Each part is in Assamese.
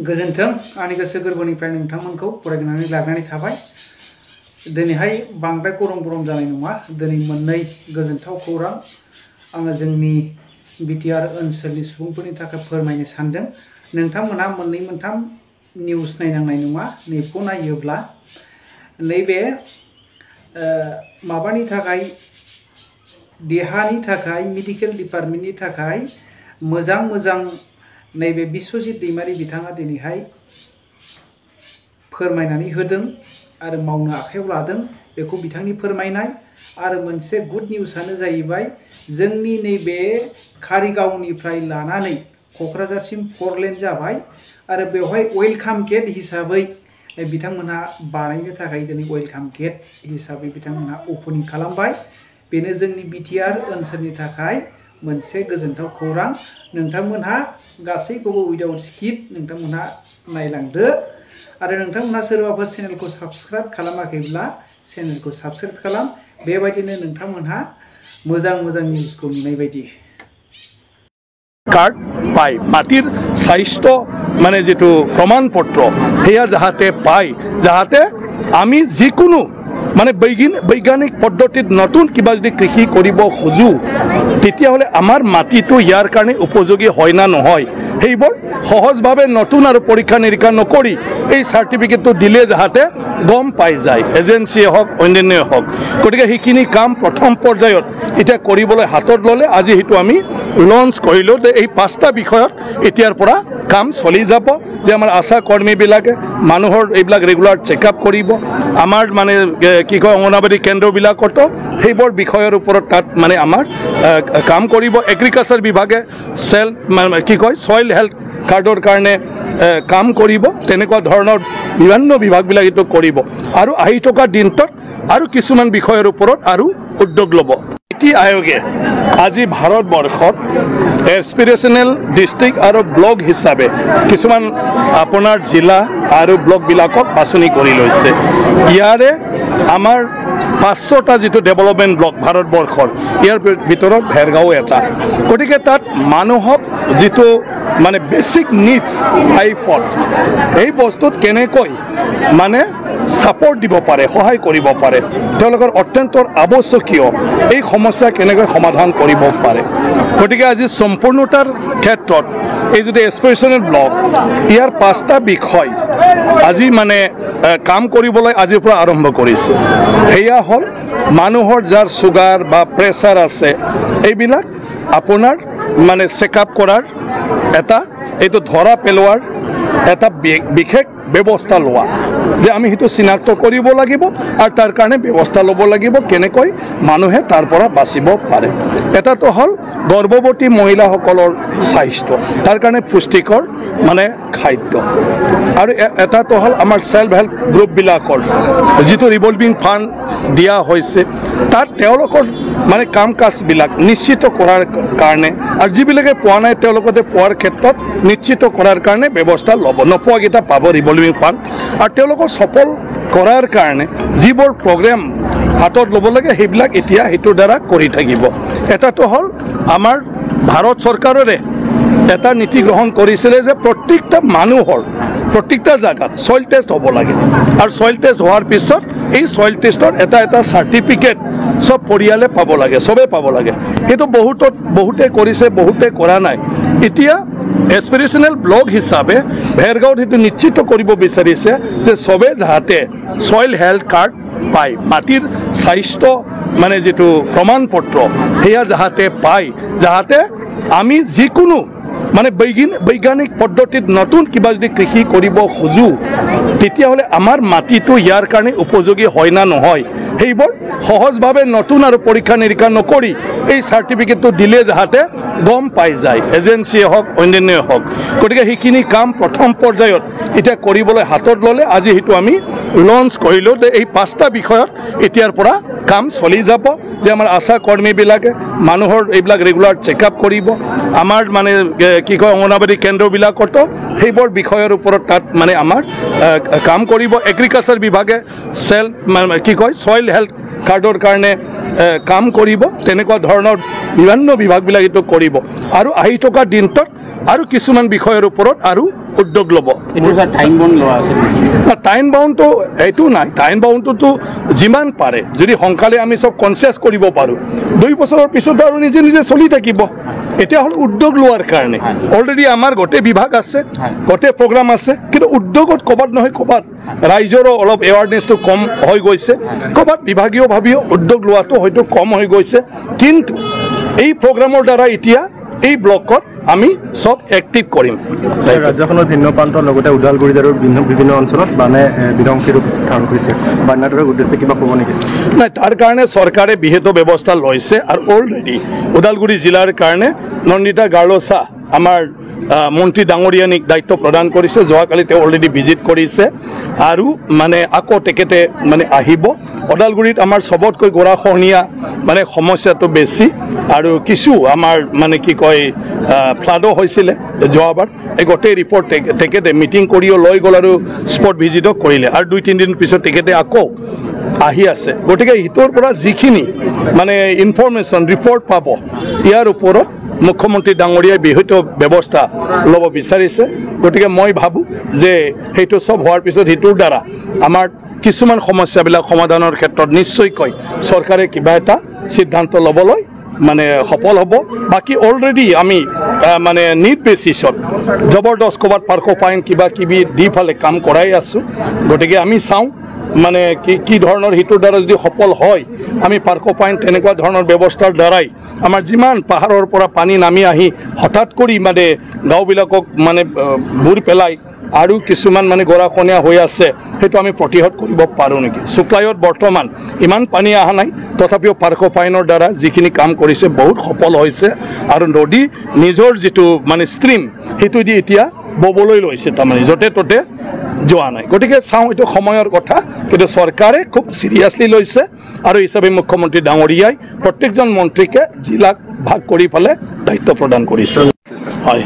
गोजोन्थों आंनि गोसो गोरबोनिफ्राय नोंथांमोनखौ बरायनानै लाग्रानै थाबाय। दिनैहाय बांद्राय गरम जानाय नङा। दिनै मोननै गोजोनथाव खौरां आङो जोंनि बिटिआर ओनसोलनि सुबुंफोरनि थाखाय फोरमायनो सानदों। नोंथांमोनहा मोननै मोनथाम निउस नायनांनाय नङा। नैखौ नायोब्ला नैबे माबानि थाखाय देहानि थाखाय मेडिकेल डिपार्टमेन्टनि थाखाय मोजां नैबे बिश्वजित दैमारी बिथाङा दिनैहाय फोरमायनानै होदों आरो मावनो आखायाव लादों। बेखौ बिथांनि फोरमायनाय आरो मोनसे गुड निउसानो जाहैबाय जोंनि नैबे कारिगावनिफ्राय लानानै क'क्राझारसिम 4 लेन जाबाय आरो बेवहाय वेलकाम गेट हिसाबै बिथांमोनहा बानायनो थाखाय दिनै वेलकाम गेट हिसाबै बिथांमोनहा ओपनिं खालामबाय। बेनो जोंनि बिटिआर ओनसोलनि थाखाय मोनसे गोजोनथाव खौरां। नोंथांमोनहा गासैखौबो उइदाउट स्किप नोंथांमोनहा नायलांदो आरो नोंथांमोनहा सोरबाफोर चेनेलखौ साबस्क्राइब खालामाखैब्ला चेनेलखौ साबस्क्राइब खालाम। बेबायदिनो नोंथांमोनहा मोजां निउसखौ नुनाय बायदि कार्ड पाय माटिर स्वास्थ्य माने जेतु प्रमाण पत्र हेया जाहाते पाय जाहाते आमी जिकुनु মানে বৈজ্ঞানিক পদ্ধতিত নতুন কিবা যদি কৃষি কৰিব খুজু তেতিয়াহলে আমাৰ মাটিটো ইয়াৰ কাৰণে উপযোগী হয় না নহয় সেইবোৰ সহজভাৱে নতুন আৰু পৰীক্ষা নিৰীক্ষা নকৰি এই সাৰ্টিফিকেটটো দিলে যাহাতে গম পাই যায় এজেন্সিয়ে হওক অন্যান্যই হওক। গতিকে সেইখিনি কাম প্ৰথম পৰ্যায়ত এতিয়া কৰিবলৈ হাতত ল'লে। আজি সেইটো আমি লঞ্চ কৰিলোঁ যে এই 5টা বিষয়ত এতিয়াৰ পৰা কাম চলি যাব। যে আমাৰ আশা কৰ্মীবিলাকে মানুহৰ এইবিলাক ৰেগুলাৰ চেকআপ কৰিব। আমাৰ মানে কি কয় অংগনবাড়ী কেন্দ্ৰবিলাকতো সেইবোৰ বিষয়ৰ ওপৰত তাত মানে আমাৰ কাম কৰিব। এগ্ৰিকালচাৰ বিভাগে কি কয় সইল হেল্থ কাৰ্ডৰ কাৰণে কাম কৰিব। তেনেকুৱা ধৰণৰ বিভিন্ন বিভাগবিলাক এইটো কৰিব আৰু আহি থকা দিনটোত আৰু কিছুমান বিষয়ৰ ওপৰত আৰু উদ্যোগ ল'ব। নীতি আয়োগে আজি ভাৰতবৰ্ষত এছপিৰেশ্যনেল ডিষ্ট্ৰিক্ট আৰু ব্লক হিচাপে কিছুমান আপোনাৰ জিলা আৰু ব্লকবিলাকক বাছনি কৰি লৈছে। ইয়াৰে আমাৰ 500টা যিটো ডেভেলপমেণ্ট ব্লক ভাৰতবৰ্ষৰ ইয়াৰ ভিতৰত ভেৰগাঁও এটা। গতিকে তাত মানুহক যিটো মানে বেছিক নিডছ লাইফত এই বস্তুত কেনেকৈ মানে ছাপৰ্ট দিব পাৰে সহায় কৰিব পাৰে তেওঁলোকৰ অত্যন্ত আৱশ্যকীয় এই সমস্যা কেনেকৈ সমাধান কৰিব পাৰে। গতিকে আজি সম্পূৰ্ণতাৰ ক্ষেত্ৰত এই যদি এছপিৰেশ্যনেল ব্লক ইয়াৰ 5টা বিষয় আজি মানে কাম কৰিবলৈ আজিৰ পৰা আৰম্ভ কৰিছে। সেয়া হ'ল মানুহৰ যাৰ চুগাৰ বা প্ৰেছাৰ আছে এইবিলাক আপোনাৰ মানে চেকআপ কৰাৰ এটা এইটো ধৰা পেলোৱাৰ এটা বিশেষ ব্যৱস্থা লোৱা যে আমি সেইটো চিনাক্ত কৰিব লাগিব আৰু তাৰ কাৰণে ব্যৱস্থা ল'ব লাগিব কেনেকৈ মানুহে তাৰ পৰা বাচিব পাৰে। এটাটো হ'ল গৰ্ভৱতী মহিলাসকলৰ স্বাস্থ্য তাৰ কাৰণে পুষ্টিকৰ মানে খাদ্য আৰু এটাটো হ'ল আমাৰ সেল্ফ হেল্প গ্ৰুপবিলাকৰ যিটো ৰিভলভিং ফাণ্ড দিয়া হৈছে তাত তেওঁলোকৰ মানে কাম কাজবিলাক নিশ্চিত কৰাৰ কাৰণে আৰু যিবিলাকে পোৱা নাই তেওঁলোকে পোৱাৰ ক্ষেত্ৰত নিশ্চিত কৰাৰ কাৰণে ব্যৱস্থা ল'ব। নোপোৱাকেইটা পাব ৰিভলভিং ফাণ্ড আৰু তেওঁলোকৰ সফল কৰাৰ কাৰণে যিবোৰ প্ৰগ্ৰেম হাতত ল'ব লাগে সেইবিলাক এতিয়া সেইটোৰ দ্বাৰা কৰি থাকিব। এটাটো হ'ল আমাৰ ভাৰত চৰকাৰৰে এটা নীতি গ্ৰহণ কৰিছিলে যে প্ৰত্যেকটা মানুহৰ প্ৰত্যেকটা জায়গাত সইল টেষ্ট হ'ব লাগে আৰু সইল টেষ্ট হোৱাৰ পিছত এই সইল টেষ্টৰ এটা চাৰ্টিফিকেট সব পৰিয়ালে পাব লাগে, সবে পাব লাগে। কিন্তু বহুতে কৰিছে বহুতে কৰা নাই। এতিয়া এছপিৰেশ্যনেল ব্লক হিচাপে ভেৰগাঁৱত সেইটো নিশ্চিত কৰিব বিচাৰিছে যে সবে যাহাতে সইল হেল্থ কাৰ্ড পায় মাটিৰ স্বাস্থ্য মানে যিটো প্ৰমাণ পত্ৰ সেয়া যাহাতে পায় যাহাতে আমি যিকোনো মানে বৈজ্ঞানিক পদ্ধতিত নতুন কিবা যদি কৃষি কৰিব খুজু তেতিয়াহ'লে আমাৰ মাটিটো ইয়াৰ কাৰণে উপযোগী হয় না নহয় সেইবোৰ সহজভাৱে নতুন আৰু পৰীক্ষা নিৰীক্ষা নকৰি এই সাৰ্টিফিকেটটো দিলে যাহাতে গম পাই যায় এজেন্সিয়ে হওক অন্যান্যই হওক। গতিকে সেইখিনি কাম প্ৰথম পৰ্যায়ত এতিয়া কৰিবলৈ হাতত ল'লে। আজি সেইটো আমি লঞ্চ কৰিলোঁ যে এই 5টা বিষয়ত এতিয়াৰ পৰা কাম চলি যাব। যে আমাৰ আশা কৰ্মীবিলাকে মানুহৰ এইবিলাক ৰেগুলাৰ চেকআপ কৰিব। আমাৰ মানে কি কয় অংগনবাড়ী কেন্দ্ৰবিলাকতো সেইবোৰ বিষয়ৰ ওপৰত তাত মানে আমাৰ কাম কৰিব। এগ্ৰিকালচাৰ বিভাগে কি কয় সইল হেল্থ কাৰ্ডৰ কাৰণে কাম কৰিব। তেনেকুৱা ধৰণৰ বিভিন্ন বিভাগবিলাক এইটো কৰিব আৰু আহি থকা দিনটোত আৰু কিছুমান বিষয়ৰ ওপৰত আৰু উদ্যোগ ল'ব টাইম বাউণ্ডটো এইটো নাই টাইম বাউণ্ডটোতো যিমান পাৰে যদি সোনকালে আমি চব কনচিয়াছ কৰিব পাৰোঁ 2 বছৰৰ পিছত আৰু নিজে নিজে চলি থাকিব এতিয়া হ'ল উদ্যোগ লোৱাৰ কাৰণে অলৰেডি আমাৰ গোটেই বিভাগ আছে গোটেই প্ৰগ্ৰাম আছে কিন্তু উদ্যোগত ক'ৰবাত নহয় ক'ৰবাত ৰাইজৰো অলপ এৱাৰনেছটো কম হৈ গৈছে ক'ৰবাত বিভাগীয়ভাৱেও উদ্যোগ লোৱাটো হয়তো কম হৈ গৈছে কিন্তু এই প্ৰগ্ৰামৰ দ্বাৰা এতিয়া এই ব্লকত আমি সব এক্টিভ কৰিম ৰাজ্যখনৰ ভিন্ন প্ৰান্তৰ লগতে ওদালগুৰি আৰু বিভিন্ন অঞ্চলত মানে বিধ্বংসী ৰূপ ধাৰণ কৰিছে বানৰৰ উদ্দেশ্যে কিবা ক'ব নেকি নাই তাৰ কাৰণে চৰকাৰে বিহিত ব্যৱস্থা লৈছে আৰু অলৰেডি ওদালগুৰি জিলাৰ কাৰণে নন্দিতা গাৰ্লছা আমাৰ মন্ত্ৰী ডাঙৰীয়ানীক দায়িত্ব প্ৰদান কৰিছে যোৱাকালি তেওঁ অলৰেডি ভিজিট কৰিছে আৰু মানে আকৌ তেখেতে মানে আহিব ওদালগুৰিত আমাৰ সবতকৈ গৰাখহনীয়া মানে সমস্যাটো বেছি আৰু কিছু আমাৰ মানে কি কয় ফ্লাডো হৈছিলে যোৱাবাৰ এই গোটেই ৰিপৰ্ট তেখেতে মিটিং কৰিও লৈ গ'ল আৰু স্পট ভিজিটো কৰিলে আৰু 2-3 দিন পিছত তেখেতে আকৌ আহি আছে গতিকে ইটোৰ পৰা যিখিনি মানে ইনফৰমেশ্যন ৰিপৰ্ট পাব ইয়াৰ ওপৰত মুখ্যমন্ত্ৰী ডাঙৰীয়াই বিহিত ব্যৱস্থা ল'ব বিচাৰিছে গতিকে মই ভাবোঁ যে সেইটো চব হোৱাৰ পিছত সেইটোৰ দ্বাৰা আমাৰ কিছুমান সমস্যাবিলাক সমাধানৰ ক্ষেত্ৰত নিশ্চয়কৈ চৰকাৰে কিবা এটা সিদ্ধান্ত ল'বলৈ মানে সফল হ'ব বাকি অলৰেডি আমি মানে নিড বেচিছত জবৰদস্ত ক'ৰবাত পাৰ্কো পাইন কিবা কিবি দি ফালে কাম কৰাই আছোঁ গতিকে আমি চাওঁ মানে কি ধৰণৰ হিটোৰ দ্বাৰা যদি সফল হয় আমি পাৰ্কো পাইন তেনেকুৱা ধৰণৰ ব্যৱস্থাৰ দ্বাৰাই আমাৰ যিমান পাহাৰৰ পৰা পানী নামি আহি হঠাৎ কৰি মানে গাঁওবিলাকক মানে বুৰ পেলাই আৰু কিছুমান মানে গৰাখহনীয়া হৈ আছে সেইটো আমি প্ৰতিহত কৰিব পাৰোঁ নেকি শুক্লায়ত বৰ্তমান ইমান পানী অহা নাই তথাপিও পাৰ্কো পাইনৰ দ্বাৰা যিখিনি কাম কৰিছে বহুত সফল হৈছে আৰু নদী নিজৰ যিটো মানে ষ্ট্ৰীম সেইটো দি এতিয়া ববলৈ লৈছে তাৰমানে য'তে ত'তে যোৱা নাই গতিকে চাওঁ এইটো সময়ৰ কথা কিন্তু চৰকাৰে খুব চিৰিয়াছলি লৈছে আৰু হিচাপে মুখ্যমন্ত্ৰী ডাঙৰীয়াই প্ৰত্যেকজন মন্ত্ৰীকে জিলাক ভাগ কৰি পেলাই দায়িত্ব প্ৰদান কৰিছে হয়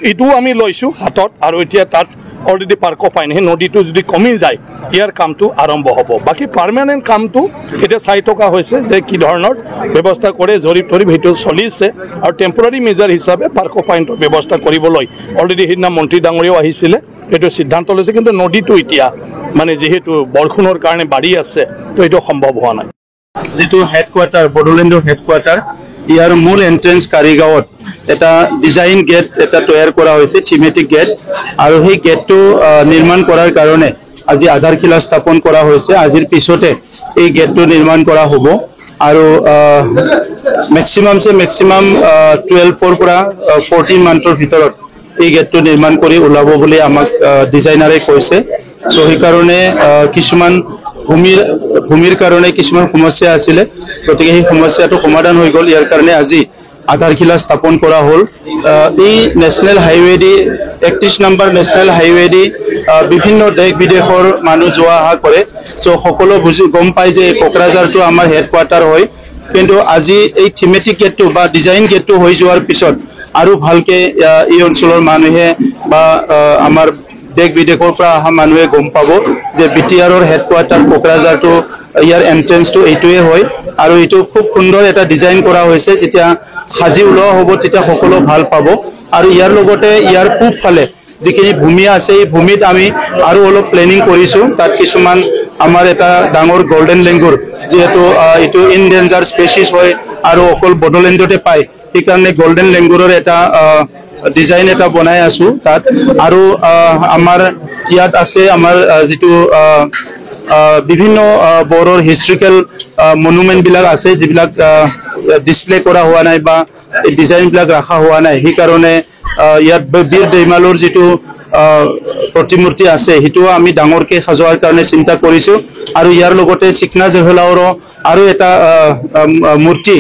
এইটোও আমি লৈছোঁ হাতত আৰু এতিয়া তাত অলৰেডি পাৰ্কো পাইন সেই নদীটো যদি কমি যায় ইয়াৰ কামটো আৰম্ভ হ'ব বাকী পাৰ্মানেণ্ট কামটো এতিয়া চাই থকা হৈছে যে কি ধৰণৰ ব্যৱস্থা কৰে জৰীপ তৰীপ সেইটো চলিছে আৰু টেম্পৰাৰী মেজাৰ হিচাপে পাৰ্কো পাইনটোৰ ব্যৱস্থা কৰিবলৈ অলৰেডি সেইদিনা মন্ত্ৰী ডাঙৰীয়াও আহিছিলে এইটো সিদ্ধান্ত লৈছে কিন্তু নদীটো এতিয়া মানে যিহেতু বৰষুণৰ কাৰণে বাঢ়ি আছে তো এইটো সম্ভৱ হোৱা নাই যিটো হেডকোৱাৰ্টাৰ বড়োলেণ্ডৰ হেডকোৱাৰ্টাৰ ইয়াৰ মূল এন্ট্ৰেন্স কাৰিগাঁৱত এটা ডিজাইন গেট এটা তৈয়াৰ কৰা হৈছে থিমেটিক গেট আৰু সেই গেটটো নিৰ্মাণ কৰাৰ কাৰণে আজি আধাৰশিলা স্থাপন কৰা হৈছে আজিৰ পিছতে এই গেটটো নিৰ্মাণ কৰা হ'ব আৰু মেক্সিমাম 12 পৰা 14 মান্থৰ ভিতৰত এই গেটটো নিৰ্মাণ কৰি ওলাব বুলি আমাক ডিজাইনাৰে কৈছে সো সেইকাৰণে কিছুমান ভূমিৰ কাৰণে কিছুমান সমস্যা আছিলে গতিকে সেই সমস্যাটো সমাধান হৈ গ'ল ইয়াৰ কাৰণে আজি আধাৰশিলা স্থাপন কৰা হ'ল এই নেশ্যনেল হাইৱে দি 31 নম্বৰ নেশ্যনেল হাইৱে দি বিভিন্ন দেশ বিদেশৰ মানুহ যোৱা অহা কৰে সো সকলো গম পায় যে কোকৰাঝাৰটো আমাৰ হেডকোৱাৰ্টাৰ হয় কিন্তু আজি এই থিমেটিক গেটটো বা ডিজাইন গেটটো হৈ যোৱাৰ পিছত আৰু ভালকে এই অঞ্চলৰ মানুহে বা আমাৰ দেশ বিদেশৰ পৰা অহা মানুহে গম পাব যে বিটিআৰৰ হেডকোৱাৰ্টাৰ কোকৰাঝাৰটো ইয়াৰ এন্ট্ৰেন্সটো এইটোৱে হয় আৰু এইটো খুব সুন্দৰ এটা ডিজাইন কৰা হৈছে যেতিয়া সাজি ওলোৱা হ'ব তেতিয়া সকলো ভাল পাব আৰু ইয়াৰ লগতে ইয়াৰ পূবফালে যিখিনি ভূমি আছে এই ভূমিত আমি আৰু অলপ প্লেনিং কৰিছোঁ তাত কিছুমান আমাৰ এটা ডাঙৰ গোল্ডেন লেংগুৰ যেহেতু এইটো ইনডেঞ্জাৰ স্পেচিছ হয় আৰু অকল বড়োলেণ্ডতে পায় সেইকাৰণে গোল্ডেন লেংগুৰৰ এটা ডিজাইন এটা বনাই আছোঁ তাত আৰু আমাৰ ইয়াত আছে আমাৰ যিটো বিভিন্ন বড়োৰ হিষ্ট্ৰিকেল মনুমেণ্টবিলাক আছে যিবিলাক ডিছপ্লে কৰা হোৱা নাই বা ডিজাইনবিলাক ৰখা হোৱা নাই সেইকাৰণে ইয়াত বীৰ দৈমালৰ যিটো প্ৰতিমূৰ্তি আছে সেইটোও আমি ডাঙৰকৈ সজোৱাৰ কাৰণে চিন্তা কৰিছোঁ আৰু ইয়াৰ লগতে চিকনা জহলাওৰো আৰু এটা মূৰ্তি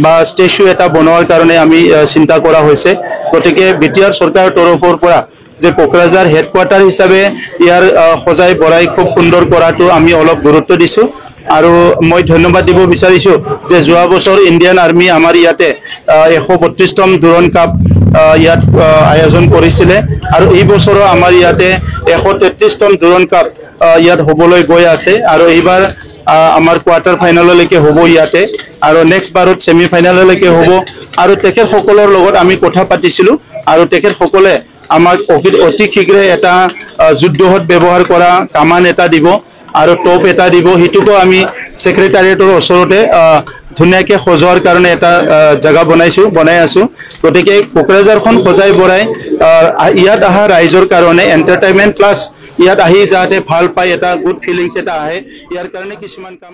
বা ষ্টেচু এটা বনোৱাৰ কাৰণে আমি চিন্তা কৰা হৈছে গতিকে বিটিআৰ চৰকাৰৰ তৰফৰ পৰা যে কোকৰাঝাৰ হেডকোৱাৰ্টাৰ হিচাপে ইয়াৰ সজাই বঢ়াই খুব সুন্দৰ কৰাটো আমি অলপ গুৰুত্ব দিছোঁ আৰু মই ধন্যবাদ দিব বিচাৰিছোঁ যে যোৱা বছৰ ইণ্ডিয়ান আৰ্মি আমাৰ ইয়াতে 132তম ডুৰণ কাপ ইয়াত আয়োজন কৰিছিলে আৰু এই বছৰো আমাৰ ইয়াতে 133তম ডুৰণ কাপ ইয়াত হ'বলৈ গৈ আছে আৰু এইবাৰ আমাৰ কোৱাৰ্টাৰ ফাইনেললৈকে হ'ব ইয়াতে আৰু নেক্সট বাৰত ছেমি ফাইনেললৈকে হ'ব আৰু তেখেতসকলৰ লগত আমি কথা পাতিছিলোঁ আৰু তেখেতসকলে আমাক অতি শীঘ্ৰে এটা যুদ্ধত ব্যৱহাৰ কৰা কামান এটা দিব আৰু টপ এটা দিব। সেইটোকো আমি ছেক্ৰেটাৰিয়েটৰ ওচৰতে ধুনীয়াকৈ সজোৱাৰ কাৰণে এটা জেগা বনাই আছো। গতিকে কোকৰাঝাৰখন সজাই বৰাই ইয়াত অহা ৰাইজৰ কাৰণে এণ্টাৰটেইনমেণ্ট প্লাছ ইয়াত আহি যাতে ভাল পায়, এটা গুড ফিলিংছ এটা আহে, ইয়াৰ কাৰণে কিছুমান কাম